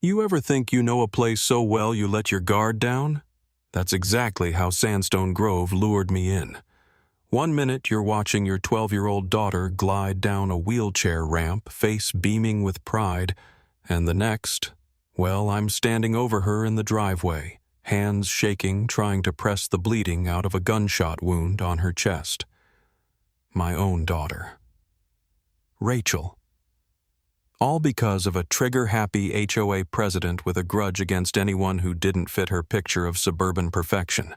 You ever think you know a place so well you let your guard down? That's exactly how Sandstone Grove lured me in. One minute you're watching your 12-year-old daughter glide down a wheelchair ramp, face beaming with pride, and the next, well, I'm standing over her in the driveway, hands shaking, trying to press the bleeding out of a gunshot wound on her chest. My own daughter. Rachel. All because of a trigger-happy HOA president with a grudge against anyone who didn't fit her picture of suburban perfection.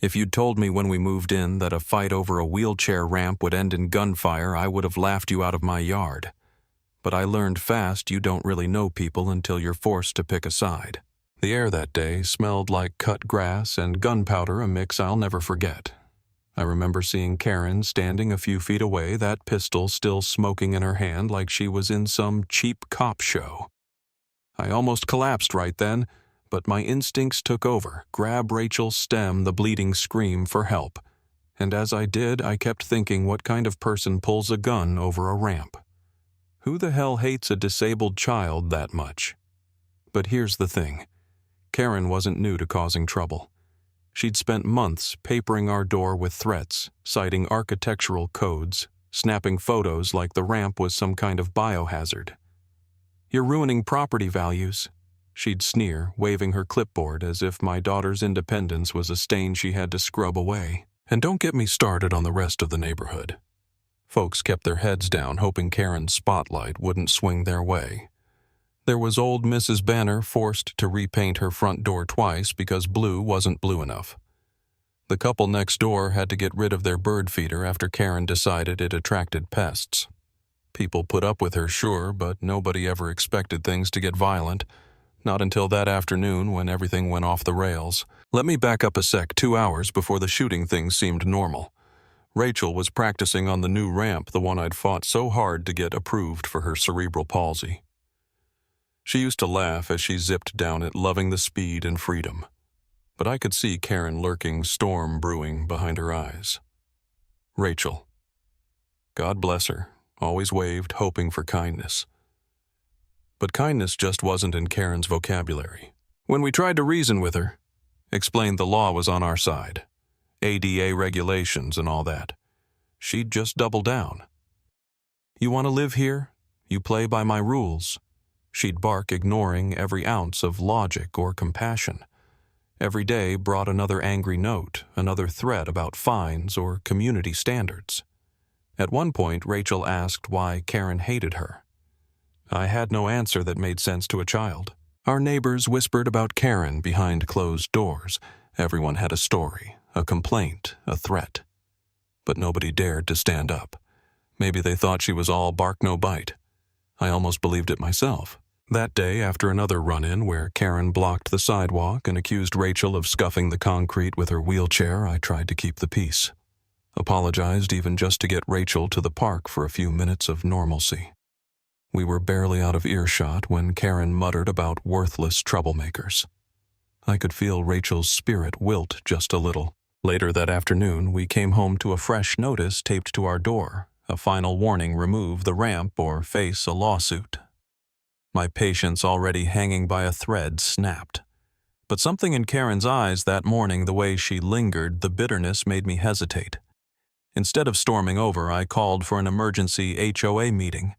If you'd told me when we moved in that a fight over a wheelchair ramp would end in gunfire, I would have laughed you out of my yard. But I learned fast you don't really know people until you're forced to pick a side. The air that day smelled like cut grass and gunpowder, a mix I'll never forget. I remember seeing Karen standing a few feet away, that pistol still smoking in her hand like she was in some cheap cop show. I almost collapsed right then, but my instincts took over. Grab Rachel, stem the bleeding scream for help. And as I did, I kept thinking, what kind of person pulls a gun over a ramp? Who the hell hates a disabled child that much? But here's the thing. Karen wasn't new to causing trouble. She'd spent months papering our door with threats, citing architectural codes, snapping photos like the ramp was some kind of biohazard. "You're ruining property values," she'd sneer, waving her clipboard as if my daughter's independence was a stain she had to scrub away. And don't get me started on the rest of the neighborhood. Folks kept their heads down, hoping Karen's spotlight wouldn't swing their way. There was old Mrs. Banner forced to repaint her front door twice because blue wasn't blue enough. The couple next door had to get rid of their bird feeder after Karen decided it attracted pests. People put up with her, sure, but nobody ever expected things to get violent. Not until that afternoon when everything went off the rails. Let me back up a sec. 2 hours before the shooting, things seemed normal. Rachel was practicing on the new ramp, the one I'd fought so hard to get approved for her cerebral palsy. She used to laugh as she zipped down it, loving the speed and freedom. But I could see Karen lurking, storm brewing behind her eyes. Rachel. God bless her, always waved, hoping for kindness. But kindness just wasn't in Karen's vocabulary. When we tried to reason with her, explained the law was on our side, ADA regulations and all that, she'd just double down. "You want to live here? You play by my rules." She'd bark, ignoring every ounce of logic or compassion. Every day brought another angry note, another threat about fines or community standards. At one point, Rachel asked why Karen hated her. I had no answer that made sense to a child. Our neighbors whispered about Karen behind closed doors. Everyone had a story, a complaint, a threat. But nobody dared to stand up. Maybe they thought she was all bark no bite. I almost believed it myself. That day, after another run-in where Karen blocked the sidewalk and accused Rachel of scuffing the concrete with her wheelchair, I tried to keep the peace. Apologized even just to get Rachel to the park for a few minutes of normalcy. We were barely out of earshot when Karen muttered about worthless troublemakers. I could feel Rachel's spirit wilt just a little. Later that afternoon, we came home to a fresh notice taped to our door. A final warning: remove the ramp or face a lawsuit. My patience, already hanging by a thread, snapped. But something in Karen's eyes that morning, the way she lingered, the bitterness, made me hesitate. Instead of storming over, I called for an emergency HOA meeting.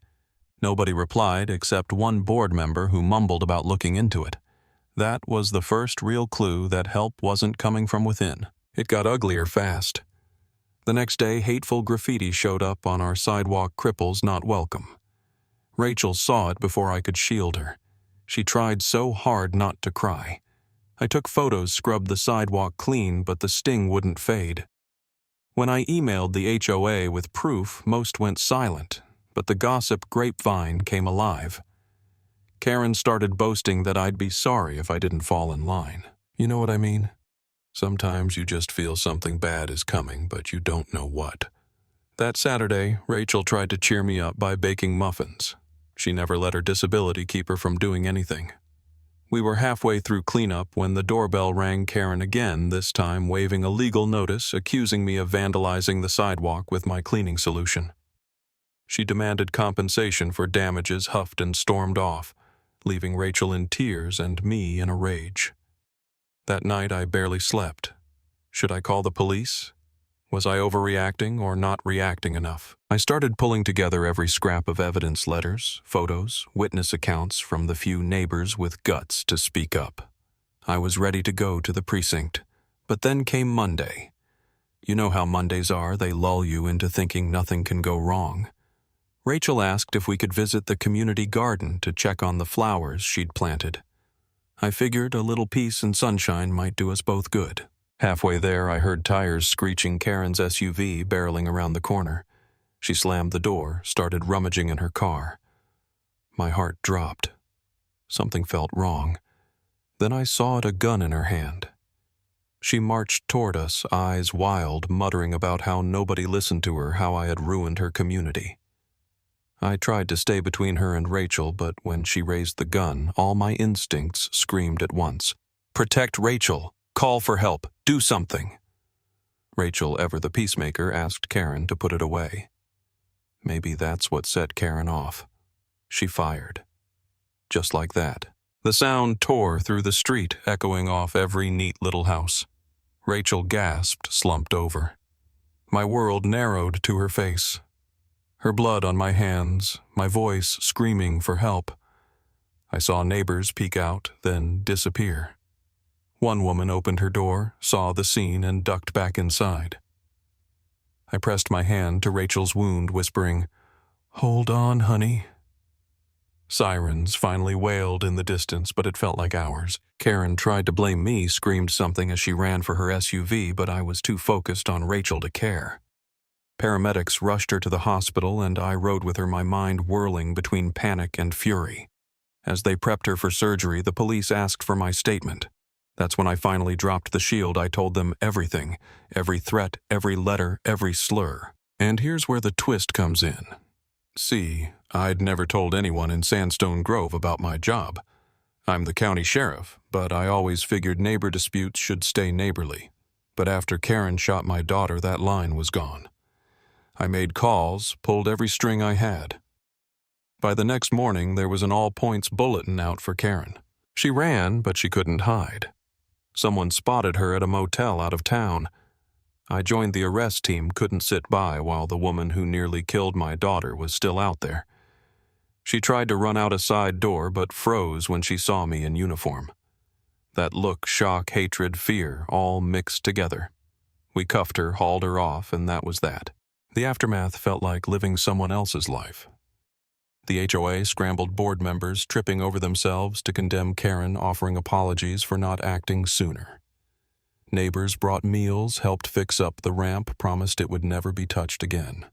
Nobody replied except one board member who mumbled about looking into it. That was the first real clue that help wasn't coming from within. It got uglier fast. The next day, hateful graffiti showed up on our sidewalk, "Cripples not welcome." Rachel saw it before I could shield her. She tried so hard not to cry. I took photos, scrubbed the sidewalk clean, but the sting wouldn't fade. When I emailed the HOA with proof, most went silent, but the gossip grapevine came alive. Karen started boasting that I'd be sorry if I didn't fall in line. You know what I mean? Sometimes you just feel something bad is coming, but you don't know what. That Saturday, Rachel tried to cheer me up by baking muffins. She never let her disability keep her from doing anything. We were halfway through cleanup when the doorbell rang. Karen again, this time waving a legal notice accusing me of vandalizing the sidewalk with my cleaning solution. She demanded compensation for damages, huffed, and stormed off. leaving Rachel in tears and me in a rage. That night I barely slept. Should I call the police? Was I overreacting or not reacting enough? I started pulling together every scrap of evidence, letters, photos, witness accounts from the few neighbors with guts to speak up. I was ready to go to the precinct, but then came Monday. You know how Mondays are, they lull you into thinking nothing can go wrong. Rachel asked if we could visit the community garden to check on the flowers she'd planted. I figured a little peace and sunshine might do us both good. Halfway there, I heard tires screeching Karen's SUV barreling around the corner. She slammed the door, started rummaging in her car. My heart dropped. Something felt wrong. Then I saw a gun in her hand. She marched toward us, eyes wild, muttering about how nobody listened to her, how I had ruined her community. I tried to stay between her and Rachel, but when she raised the gun, all my instincts screamed at once. Protect Rachel! Call for help! Do something! Rachel, ever the peacemaker, asked Karen to put it away. Maybe that's what set Karen off. She fired. Just like that. The sound tore through the street, echoing off every neat little house. Rachel gasped, slumped over. My world narrowed to her face. Her blood on my hands, my voice screaming for help. I saw neighbors peek out, then disappear. One woman opened her door, saw the scene, and ducked back inside. I pressed my hand to Rachel's wound, whispering, "Hold on, honey." Sirens finally wailed in the distance, but it felt like hours. Karen tried to blame me, screamed something as she ran for her SUV, but I was too focused on Rachel to care. Paramedics rushed her to the hospital, and I rode with her, my mind whirling between panic and fury. As they prepped her for surgery, the police asked for my statement. That's when I finally dropped the shield. I told them everything, every threat, every letter, every slur. And here's where the twist comes in. See, I'd never told anyone in Sandstone Grove about my job. I'm the county sheriff, but I always figured neighbor disputes should stay neighborly. But after Karen shot my daughter, that line was gone. I made calls, pulled every string I had. By the next morning, there was an all-points bulletin out for Karen. She ran, but she couldn't hide. Someone spotted her at a motel out of town. I joined the arrest team, couldn't sit by while the woman who nearly killed my daughter was still out there. She tried to run out a side door, but froze when she saw me in uniform. That look, shock, hatred, fear, all mixed together. We cuffed her, hauled her off, and that was that. The aftermath felt like living someone else's life. The HOA scrambled board members, tripping over themselves to condemn Karen, offering apologies for not acting sooner. Neighbors brought meals, helped fix up the ramp, promised it would never be touched again.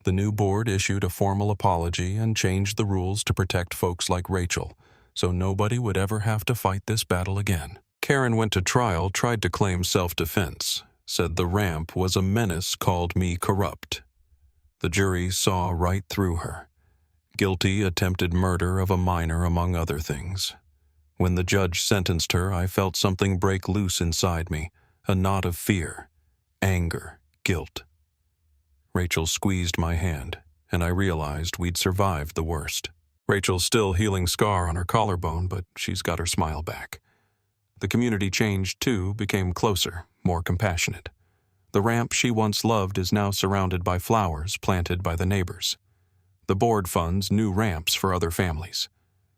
The new board issued a formal apology and changed the rules to protect folks like Rachel, so nobody would ever have to fight this battle again. Karen went to trial, tried to claim self-defense, said the ramp was a menace, called me corrupt. The jury saw right through her. Guilty attempted murder of a minor, among other things. When the judge sentenced her, I felt something break loose inside me, a knot of fear, anger, guilt. Rachel squeezed my hand, and I realized we'd survived the worst. Rachel's still healing scar on her collarbone, but she's got her smile back. The community changed too, became closer, more compassionate. The ramp she once loved is now surrounded by flowers planted by the neighbors. The board funds new ramps for other families.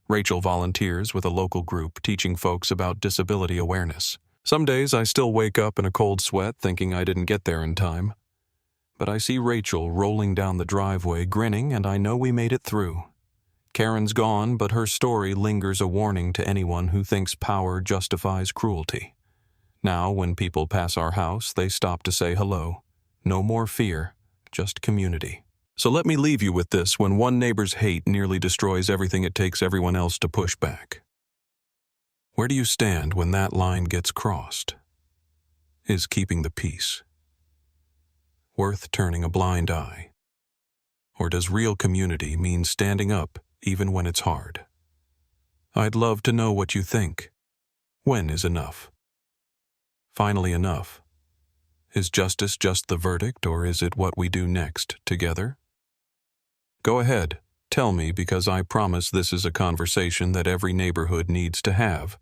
Rachel volunteers with a local group teaching folks about disability awareness. Some days I still wake up in a cold sweat thinking I didn't get there in time. But I see Rachel rolling down the driveway grinning, and I know we made it through. Karen's gone, but her story lingers, a warning to anyone who thinks power justifies cruelty. Now, when people pass our house, they stop to say hello. No more fear, just community. So let me leave you with this: when one neighbor's hate nearly destroys everything, it takes everyone else to push back. Where do you stand when that line gets crossed? Is keeping the peace worth turning a blind eye? Or does real community mean standing up even when it's hard? I'd love to know what you think. When is enough? Finally enough. Is justice just the verdict, or is it what we do next, together? Go ahead, Tell me, because I promise this is a conversation that every neighborhood needs to have.